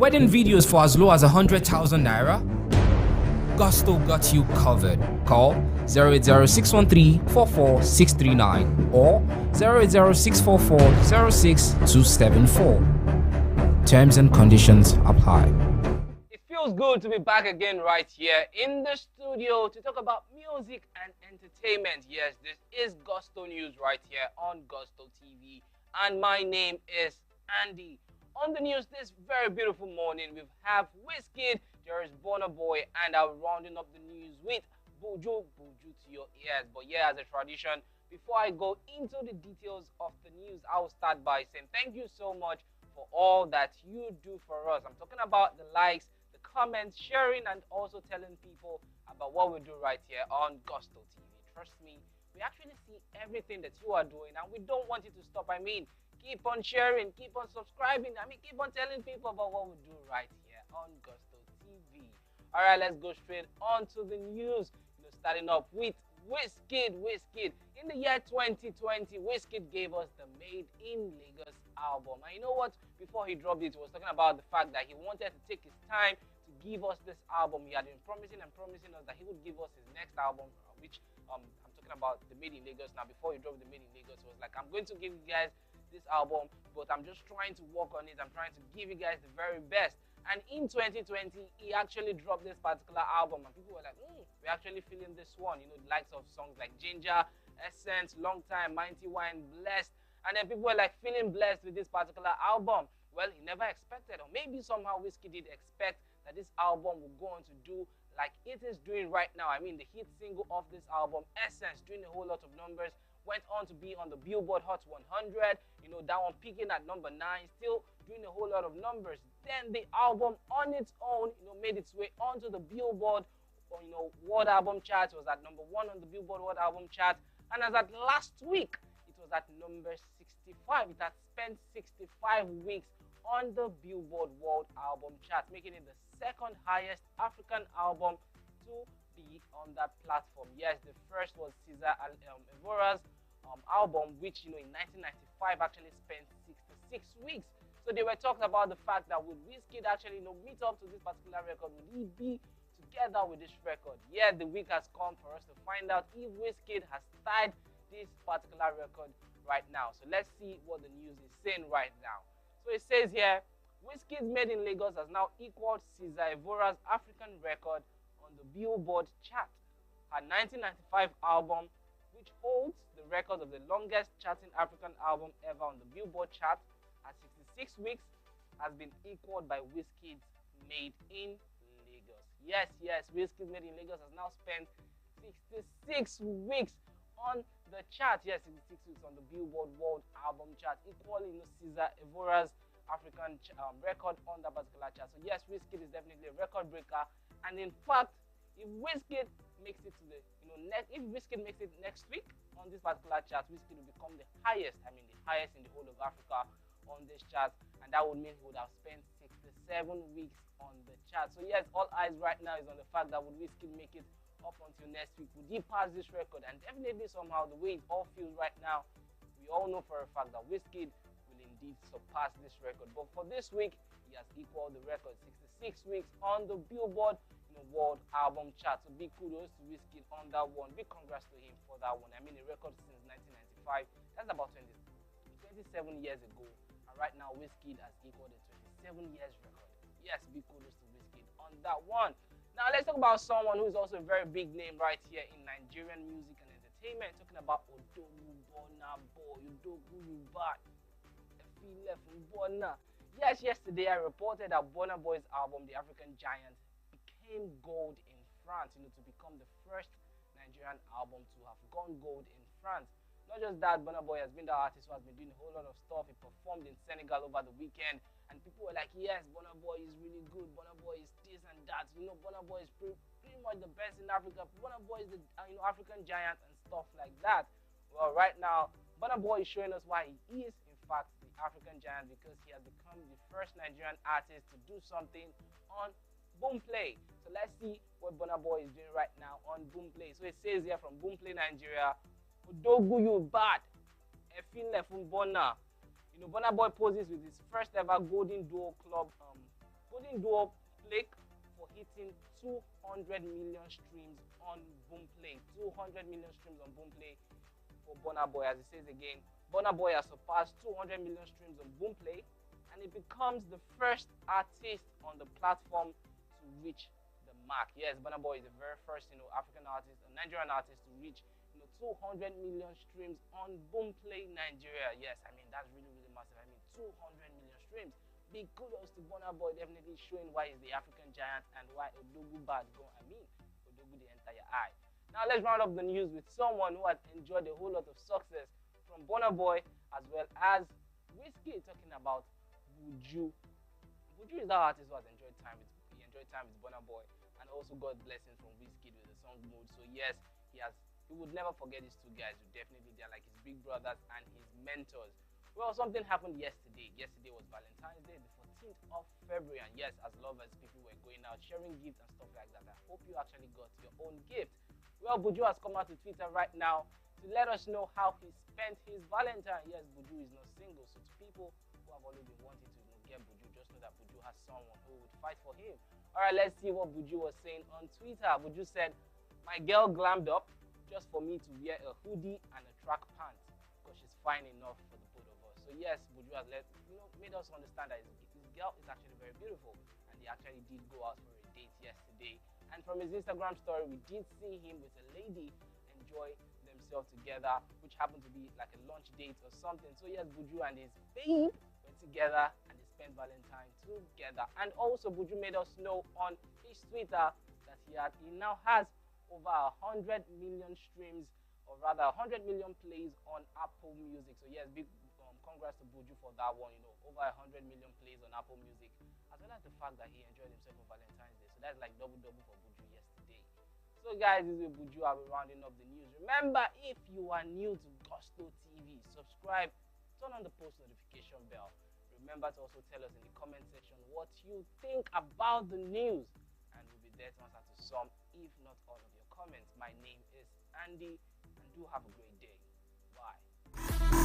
Wedding videos for as low as 100,000 naira? Gusto got you covered. Call 080-613-44639 or 080-644-06274. Terms and conditions apply. It feels good to be back again right here in the studio to talk about music and entertainment. Yes, this is Gusto News right here on Gusto TV. And my name is Andy. On the news this very beautiful morning, we have WIZKID, there is BURNA, and I'm rounding up the news with Buju to your ears. But yeah, as a tradition, before I go into the details of the news, I will start by saying thank you so much for all that you do for us. I'm talking about the likes, the comments, sharing, and also telling people about what we do right here on Gusto TV. Trust me, we actually see everything that you are doing, and we don't want it to stop. I mean, keep on sharing, keep on subscribing. I mean, keep on telling people about what we do right here on Gusto TV. All right, let's go straight on to the news. Starting off with WIZKID. In the year 2020, WIZKID gave us the Made in Lagos album. And you know what? Before he dropped it, he was talking about the fact that he wanted to take his time to give us this album. He had been promising us that he would give us his next album, which I'm talking about the Made in Lagos. Now, before he dropped the Made in Lagos, he was like, I'm going to give you guys this album, but I'm just trying to work on it. I'm trying to give you guys the very best. And in 2020, he actually dropped this particular album, and people were like, we're actually feeling this one. You know, the likes of songs like Ginger, Essence, Long Time, Mighty Wine, Blessed. And then people were like feeling blessed with this particular album. Well, he never expected, or maybe somehow WIZKID did expect that this album would go on to do like it is doing right now. I mean, the hit single of this album, Essence, doing a whole lot of numbers, went on to be on the BillBoard Hot 100, you know, that one peaking at number 9, still doing a whole lot of numbers. Then the album on its own, you know, made its way onto the BillBoard, or, you know, World Album Chart. It was at number 1 on the BillBoard World Album Chart. And as at last week, it was at number 65. It had spent 65 weeks on the BillBoard World Album Chart, making it the second highest African album to be on that platform. Yes, the first was Cesar Evора's album, which, you know, in 1995 actually spent 66 weeks. So they were talking about the fact that would WIZKID actually, you know, meet up to this particular record? Would he be together with this record? Yeah, the week has come for us to find out if WIZKID has tied this particular record right now. So let's see what the news is saying right now. So it says here, WIZKID's Made in Lagos has now equaled Cesar Evора's African record on the BillBoard chart. Her 1995 album, which holds the record of the longest charting African album ever on the BillBoard chart at 66 weeks, has been equaled by WIZKID's Made in Lagos. Yes, WIZKID's Made in Lagos has now spent 66 weeks on the chart. Yes, 66 weeks on the BillBoard World Album Chart, equaling, you know, Cesar Evора's African record on that particular chart. So yes, WIZKID is definitely a record breaker. And in fact, if WIZKID makes it to the, you know, if WIZKID makes it next week on this particular chart, WIZKID will become the highest, the highest in the whole of Africa on this chart, and that would mean he would have spent 67 weeks on the chart. So yes, all eyes right now is on the fact that would WIZKID make it up until next week? Would he pass this record? And definitely somehow, the way it all feels right now, we all know for a fact that WIZKID will indeed surpass this record. But for this week, he has equaled the record, 66 weeks on the BillBoard, you know, World Album Chart. So big kudos to WIZKID on that one. Big congrats to him for that one. I mean, a record since 1995. That's about 27 years ago. And right now, WIZKID has equaled a 27 years record. Yes, big kudos to WIZKID on that one. Now let's talk about someone who is also a very big name right here in Nigerian music and entertainment. Talking about Odogu BURNA boy, Odogu Yubat, BURNA. Yes, yesterday I reported that BURNA Boy's album, The African Giant, became gold in France. You know, to become the first Nigerian album to have gone gold in France. Not just that, BURNA Boy has been the artist who has been doing a whole lot of stuff. He performed in Senegal over the weekend, and people were like, yes, BURNA Boy is really good. BURNA Boy is this and that. You know, BURNA Boy is pretty much the best in Africa. BURNA Boy is the you know, African giant and stuff like that. Well, right now, BURNA Boy is showing us why he is, in fact, the African giant, because he has become the first Nigerian artist to do something on Boomplay. So let's see what BURNA Boy is doing right now on Boomplay. So it says here from Boomplay Nigeria, Odogu Yubat, BURNA. You know, BURNA Boy poses with his first ever Golden Duo Club Golden duo Flake for hitting 200 million streams on Boomplay. 200 million streams on Boomplay for Burna Boy. As it says again, Burna Boy has surpassed 200 million streams on Boomplay, and it becomes the first artist on the platform to reach the mark. Yes, Burna Boy is the very first, African artist, a Nigerian artist to reach, 200 million streams on Boomplay Nigeria. Yes, I mean, that's really, really massive. I mean, 200 million streams. Big kudos to Burna Boy, definitely showing why he's the African giant and why Odogu bad go. Odogu the entire eye. Now let's round up the news with someone who has enjoyed a whole lot of success from Burna Boy as well as WIZKID, talking about Buju. Buju is that artist who has enjoyed time with Burna Boy and also got blessings from WIZKID with the song Mood. So yes, he would never forget these two guys. They're like his big brothers and his mentors. Well, something happened yesterday. Yesterday was Valentine's Day, the 14th of February. And yes, as lovers, people were going out, sharing gifts and stuff like that. I hope you actually got your own gift. Well, Buju has come out to Twitter right now to let us know how he spent his Valentine. Yes, Buju is not single. So to people who have already been wanting to get Buju, just know that Buju has someone who would fight for him. All right, let's see what Buju was saying on Twitter. Buju said, "My girl glammed up just for me to wear a hoodie and a track pants because she's fine enough for the both of us." So yes, Buju has made us understand that his girl is actually very beautiful, and they actually did go out for a date yesterday. And from his Instagram story, we did see him with a lady enjoy themselves together, which happened to be like a lunch date or something. So yes, Buju and his babe went together and they spent Valentine together. And also Buju made us know on his Twitter that he now has over 100 million streams, or rather 100 million plays on Apple Music. So yes, big congrats to Buju for that one. Over 100 million plays on Apple Music, as well as the fact that he enjoyed himself on Valentine's Day. So that's like double for Buju yesterday. So guys, this is Buju. I'll be rounding up the news. Remember, if you are new to Gusto TV, subscribe, turn on the post notification bell. Remember to also tell us in the comment section what you think about the news, and we'll be there to answer to some, if not all of your comments. My name is Andy, and do have a great day. Bye.